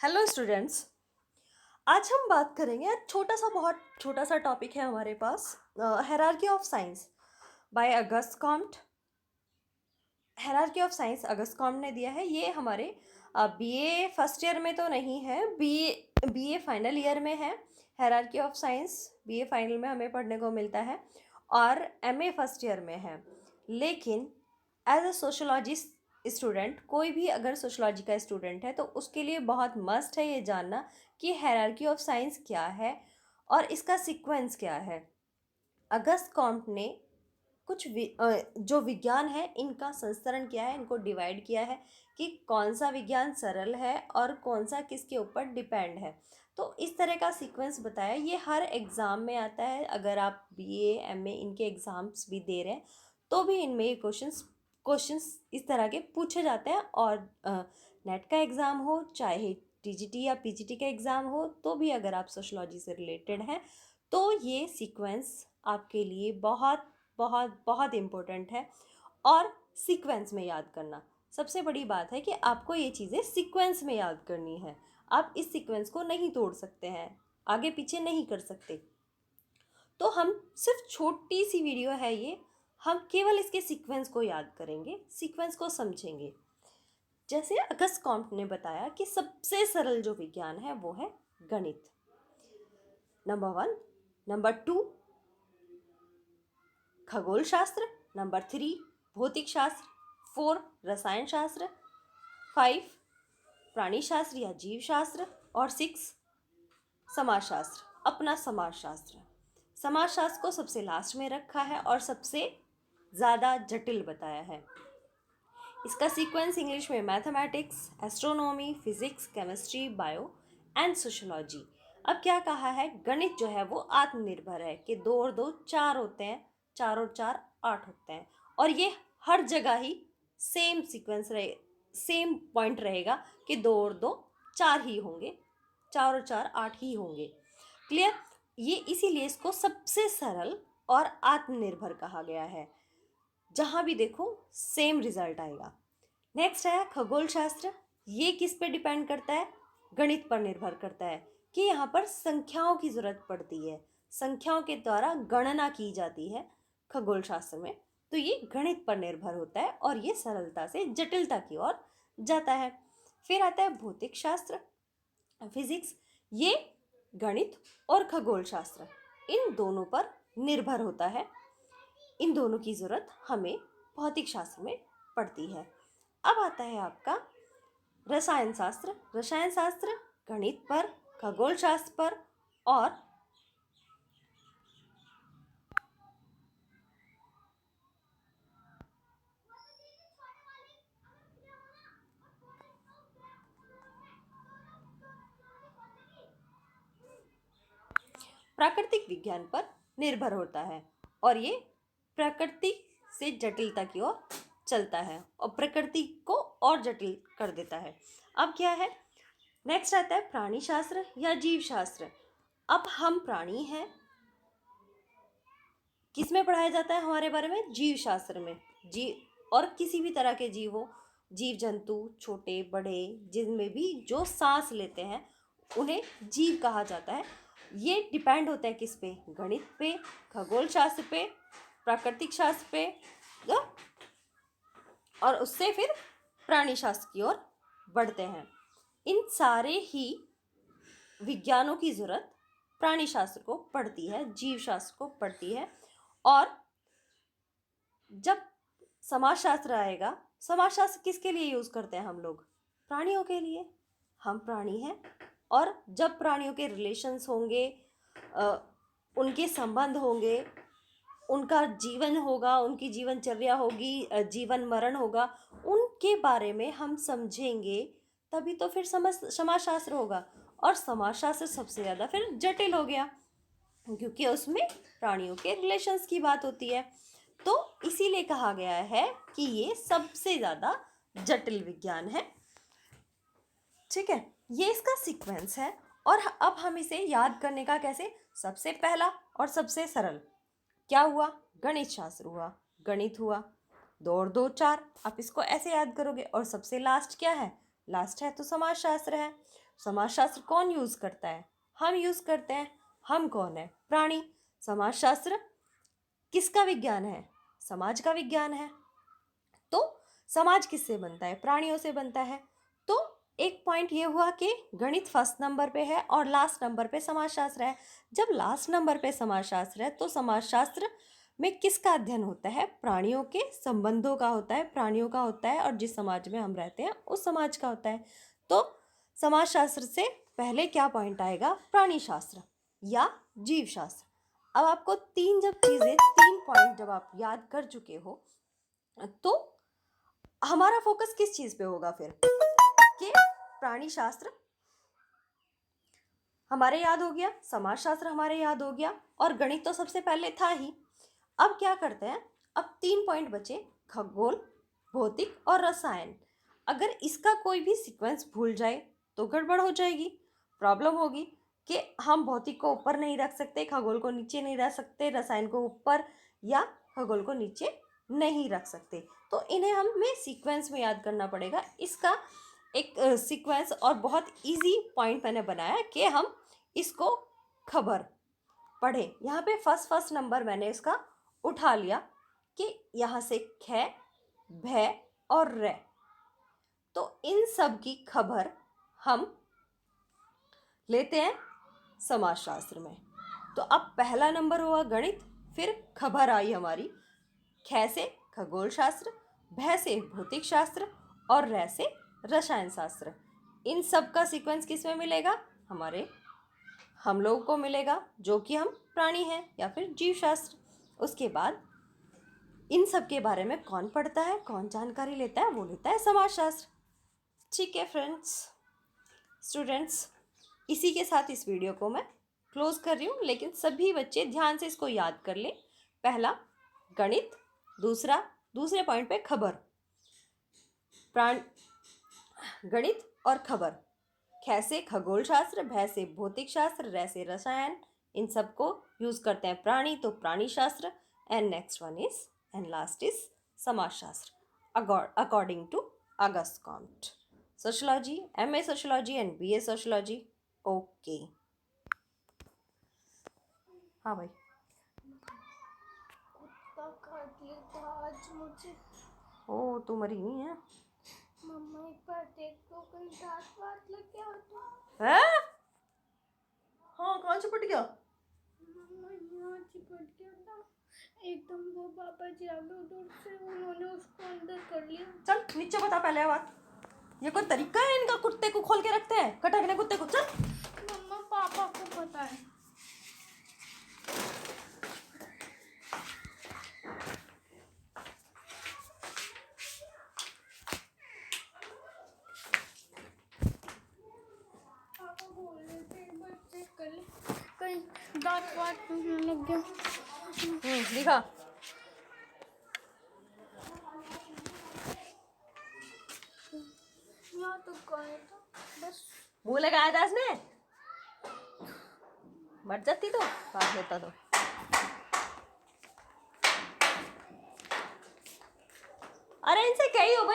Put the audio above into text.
Hello students. आज हम बात करेंगे, आज बहुत छोटा सा टॉपिक है हमारे पास, hierarchy of science by Auguste Comte. Hierarchy of science Auguste Comte ने दिया है। ये हमारे बीए फर्स्ट ईयर में तो नहीं है, बीए फाइनल ईयर में है। Hierarchy of science BA final में हमें पढ़ने को मिलता है और एमए फर्स्ट ईयर में है। लेकिन एज अ सोशोलॉजी स्टूडेंट, कोई भी अगर सोशोलॉजी का स्टूडेंट है तो उसके लिए बहुत मस्ट है ये जानना कि हायरार्की ऑफ साइंस क्या है और इसका सीक्वेंस क्या है। अगस्त कॉम्ट ने जो विज्ञान है इनका संस्करण किया है, इनको डिवाइड किया है कि कौन सा विज्ञान सरल है और कौन सा किसके ऊपर डिपेंड है। तो इस तरह का सीक्वेंस बताया। ये हर एग्ज़ाम में आता है। अगर आप बीए एमए इनके एग्ज़ाम्स भी दे रहे हैं तो भी इनमें ये क्वेश्चंस इस तरह के पूछे जाते हैं। और नेट का एग्ज़ाम हो, चाहे टीजीटी या पीजीटी का एग्ज़ाम हो, तो भी अगर आप सोशोलॉजी से रिलेटेड हैं तो ये सीक्वेंस आपके लिए बहुत बहुत बहुत इम्पोर्टेंट है। और सीक्वेंस में याद करना सबसे बड़ी बात है कि आपको ये चीज़ें सीक्वेंस में याद करनी है। आप इस सीक्वेंस को नहीं तोड़ सकते हैं, आगे पीछे नहीं कर सकते। तो हम सिर्फ छोटी सी वीडियो है ये, हम केवल इसके सीक्वेंस को याद करेंगे, सीक्वेंस को समझेंगे। जैसे अगस्त कॉम्ट ने बताया कि सबसे सरल जो विज्ञान है वो है गणित, नंबर 1। नंबर 2 खगोल शास्त्र, नंबर 3 भौतिक शास्त्र, 4 रसायन शास्त्र, 5 प्राणी शास्त्र या जीव शास्त्र, और 6 समाजशास्त्र, अपना समाजशास्त्र। समाजशास्त्र को सबसे लास्ट में रखा है और सबसे ज़्यादा जटिल बताया है। इसका सीक्वेंस इंग्लिश में mathematics, astronomy, physics, chemistry, bio and sociology. अब क्या कहा है, गणित जो है वो आत्मनिर्भर है कि 2 और 2 4 होते हैं, 4 और 4 8 होते हैं। और ये हर जगह ही सेम सीक्वेंस रहे, सेम पॉइंट रहेगा कि 2 और 2 4 ही होंगे, 4 और 4 8 ही होंगे। क्लियर? ये इसीलिए इसको सबसे सरल और आत्मनिर्भर कहा गया है। जहाँ भी देखो सेम रिजल्ट आएगा। नेक्स्ट है खगोल शास्त्र। ये किस पे डिपेंड करता है? गणित पर निर्भर करता है कि यहाँ पर संख्याओं की ज़रूरत पड़ती है, संख्याओं के द्वारा गणना की जाती है खगोल शास्त्र में। तो ये गणित पर निर्भर होता है और ये सरलता से जटिलता की ओर जाता है। फिर आता है भौतिक शास्त्र, फिजिक्स। ये गणित और खगोल शास्त्र इन दोनों पर निर्भर होता है। इन दोनों की ज़रूरत हमें भौतिक शास्त्र में पड़ती है। अब आता है आपका रसायन शास्त्र। रसायन शास्त्र गणित पर, खगोल शास्त्र पर और प्राकृतिक विज्ञान पर निर्भर होता है। और ये प्रकृति से जटिलता की ओर चलता है और प्रकृति को और जटिल कर देता है। अब क्या है, नेक्स्ट आता है प्राणी शास्त्र या जीव शास्त्र। अब हम प्राणी हैं, किस में पढ़ाया जाता है हमारे बारे में? जीव शास्त्र में। जीव और किसी भी तरह के जीव हो, जीव जंतु छोटे बड़े जिनमें भी जो सांस लेते हैं उन्हें जीव कहा जाता है। ये डिपेंड होता है किस पे? गणित पे, खगोल शास्त्र पे, प्राकृतिक शास्त्र पे, और उससे फिर प्राणी शास्त्र की ओर बढ़ते हैं। इन सारे ही विज्ञानों की ज़रूरत प्राणी शास्त्र को पड़ती है, जीव शास्त्र को पड़ती है। और जब समाजशास्त्र आएगा, समाजशास्त्र किसके लिए यूज़ करते हैं हम लोग? प्राणियों के लिए। हम प्राणी हैं और जब प्राणियों के रिलेशंस होंगे, उनके संबंध होंगे, उनका जीवन होगा, उनकी जीवनचर्या होगी, जीवन मरण होगा, उनके बारे में हम समझेंगे तभी तो फिर समाजशास्त्र होगा। और समाजशास्त्र सबसे ज़्यादा फिर जटिल हो गया क्योंकि उसमें प्राणियों के रिलेशंस की बात होती है। तो इसीलिए कहा गया है कि ये सबसे ज़्यादा जटिल विज्ञान है। ठीक है, ये इसका सीक्वेंस है। और अब हम इसे याद करने का कैसे? सबसे पहला और सबसे सरल क्या हुआ? गणित शास्त्र हुआ, गणित हुआ। 2 और 2 4, आप इसको ऐसे याद करोगे। और सबसे लास्ट क्या है? लास्ट है तो समाजशास्त्र है। समाजशास्त्र कौन यूज करता है? हम यूज करते हैं। हम कौन है? प्राणी। समाजशास्त्र किसका विज्ञान है? समाज का विज्ञान है। तो समाज किससे बनता है? प्राणियों से बनता है। तो एक पॉइंट ये हुआ कि गणित फर्स्ट नंबर पे है और लास्ट नंबर पे समाजशास्त्र है। जब लास्ट नंबर पे समाजशास्त्र है तो समाजशास्त्र में किसका अध्ययन होता है? प्राणियों के संबंधों का होता है, प्राणियों का होता है, और जिस समाज में हम रहते हैं उस समाज का होता है। तो समाजशास्त्र से पहले क्या पॉइंट आएगा? प्राणी शास्त्र या जीव शास्त्र। अब आपको तीन पॉइंट जब आप याद कर चुके हो तो हमारा फोकस किस चीज पे होगा फिर? कि प्राणी शास्त्र हमारे याद हो गया, समाजशास्त्र हमारे याद हो गया, और गणित तो सबसे पहले था ही। अब क्या करते हैं? अब 3 पॉइंट बचे, खगोल, भौतिक और रसायन। अगर इसका कोई भी सीक्वेंस भूल जाए तो गड़बड़ हो जाएगी, प्रॉब्लम होगी कि हम भौतिक को ऊपर नहीं रख सकते, खगोल को नीचे नहीं रख सकते, रसायन को ऊपर या खगोल को नीचे नहीं रख सकते। तो इन्हें हमें सीक्वेंस में याद करना पड़ेगा। इसका एक सीक्वेंस और बहुत इजी पॉइंट मैंने बनाया कि हम इसको खबर पढ़े। यहाँ पे फर्स्ट नंबर मैंने इसका उठा लिया कि यहाँ से ख, भ और र। तो इन सब की खबर हम लेते हैं समाजशास्त्र में। तो अब पहला नंबर हुआ गणित, फिर खबर आई हमारी ख से खगोल शास्त्र, भ से भौतिक शास्त्र और र से रसायन शास्त्र। इन सब का सीक्वेंस किस में मिलेगा? हम लोगों को मिलेगा, जो कि हम प्राणी हैं या फिर जीव शास्त्र। उसके बाद इन सब के बारे में कौन पढ़ता है, कौन जानकारी लेता है? वो लेता है समाजशास्त्र। ठीक है फ्रेंड्स, स्टूडेंट्स, इसी के साथ इस वीडियो को मैं क्लोज कर रही हूँ, लेकिन सभी बच्चे ध्यान से इसको याद कर ले। पहला गणित, दूसरे पॉइंट पे खबर, गणित और खबर, ख से खगोल शास्त्र, भ से भौतिक शास्त्र, र से रसायन। इन सबको यूज करते हैं प्राणी, तो प्राणी शास्त्र। And next one is and last is समाज शास्त्र according to Auguste Comte. Sociology, MA sociology and BA sociology. Okay, हाँ भाई। कुत्ता काट लिया था आज मुझे। ओ, तू मरी नहीं है? मम्मा एक बार देख लो, कहीं दांत वात लग गया तो। है? हाँ, कहाँ चिपट गया? मम्मा यहाँ चिपट गया था एकदम। वो पापा जी आ गए उधर से, उन्होंने उसको अंदर कर लिया। चल नीचे बता पहले बात। ये कोई तरीका है इनका? कुत्ते को खोल के रखते हैं, कटा कुत्ते को। चल। मम्मा पापा को पता है। पापा बोल रहे थे एक बार चेक कर ले, कहीं दांत वात नहीं लग गया। दिखा। यहाँ तो गए था बस। मुंह लगाया था इसने? मर जाती तो काट लेता तो। अरे इनसे कही हो भाई।